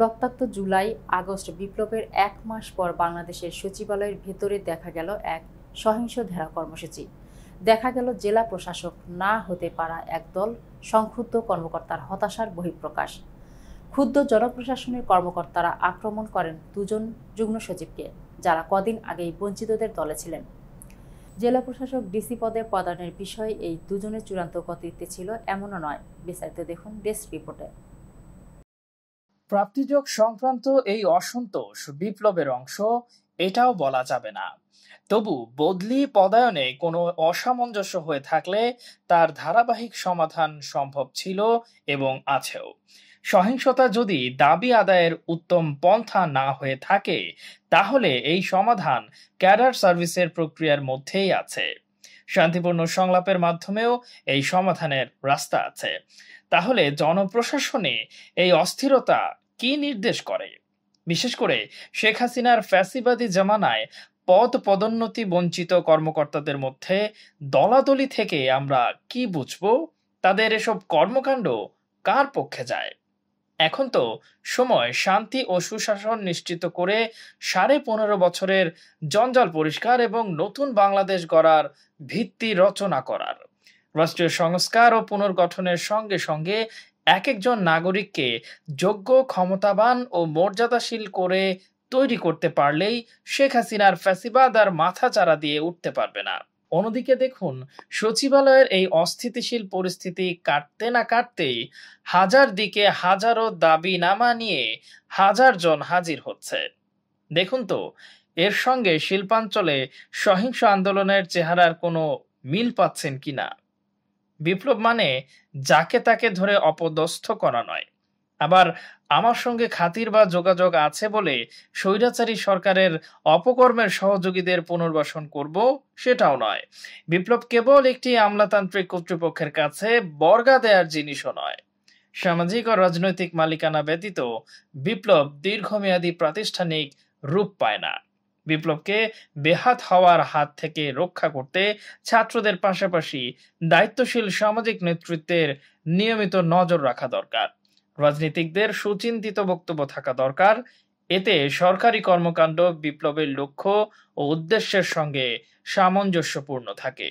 রক্তাক্ত July August বিপ্লবের ১ মাস পর বাংলাদেশের সচিবালয়ের ভেতরে দেখা গেল এক সহিংস ধারা কর্মসূচি। দেখা গেল জেলা প্রশাসক না হতে পারা একদল সংক্ষুব্ধ কর্মকর্তার হতাশার বহিঃপ্রকাশ। ক্ষুব্ধ জনপ্রশাসনের কর্মকর্তারা আক্রমণ করেন দুজন যুগ্ম সচিবকে, যারা কদিন আগেই বঞ্চিতদের দলে ছিলেন। জেলা প্রশাসক ডিসি পদে পদায়নের বিষয়ে এই দুজনের চূড়ান্ত কর্তৃত্বে ছিল এমনও নয়। বিস্তারিত দেখুন ডেস্ক রিপোর্টে। প্রাপ্তিযোগ সংক্রান্ত এই অসন্তোষ বিপ্লবের অংশ, এটাও বলা যাবে না। তবু বদলি পদায়নে কোনো অসামঞ্জস্য হয়ে থাকলে তার ধারাবাহিক সমাধান সম্ভব ছিল এবং আছেও। সহিংসতা যদি দাবি আদায়ের উত্তম পন্থা না হয়ে থাকে, তাহলে এই সমাধান ক্যাডার সার্ভিসের প্রক্রিয়ার মধ্যেই আছে। শান্তিপূর্ণ সংলাপের মাধ্যমেও এই সমাধানের রাস্তা আছে। তাহলে জনপ্রশাসনে এই অস্থিরতা কি নির্দেশ করে? বিশেষ করে শেখ হাসিনার ফ্যাসিবাদী জামানায় পদ পদোন্নতি বঞ্চিত কর্মকর্তাদের মধ্যে দলাদলি থেকে আমরা কি বুঝবো? তাদের এসব কর্মকাণ্ড কার পক্ষে যায়? এখন তো সময় শান্তি ও সুশাসন নিশ্চিত করে 15.5 বছরের জঞ্জাল পরিষ্কার এবং নতুন বাংলাদেশ গড়ার ভিত্তি রচনা করার। রাষ্ট্রীয় সংস্কার ও পুনর্গঠনের সঙ্গে সঙ্গে এক একজন নাগরিককে যোগ্য, ক্ষমতাবান ও মর্যাদাশীল করে তৈরি করতে পারলেই শেখ হাসিনার ফ্যাসিবাদ আর মাথাচাড়া দিয়ে উঠতে পারবে না। অন্যদিকে দেখুন, সচিবালয়ের এই অস্থিতিশীল পরিস্থিতি কাটতে না কাটতেই হাজার দিকে হাজারো দাবি নামা নিয়ে হাজার জন হাজির হচ্ছে। দেখুন তো, এর সঙ্গে শিল্পাঞ্চলে সহিংস আন্দোলনের চেহারার কোনো মিল পাচ্ছেন কিনা? বিপ্লব মানে যাকে তাকে ধরে অপদস্থ করা নয়, আবার আমার সঙ্গে খাতির বা যোগাযোগ আছে বলে স্বৈরাচারী সরকারের অপকর্মের সহযোগীদের পুনর্বাসন করব, সেটাও নয়। বিপ্লব কেবল একটি আমলাতান্ত্রিক কর্তৃপক্ষের কাছে বর্গা দেয়ার জিনিসও নয়। সামাজিক ও রাজনৈতিক মালিকানা ব্যতীত বিপ্লব দীর্ঘমেয়াদী প্রাতিষ্ঠানিক রূপ পায় না। বিপ্লবকে বেহাত হওয়ার হাত থেকে রক্ষা করতে ছাত্রদের পাশাপাশি দায়িত্বশীল সামাজিক নেতৃত্বের নিয়মিত নজর রাখা দরকার। রাজনীতিকদের সুচিন্তিত বক্তব্য থাকা দরকার। এতে সরকারি কর্মকাণ্ড বিপ্লবের লক্ষ্য ও উদ্দেশ্যের সঙ্গে সামঞ্জস্যপূর্ণ থাকে।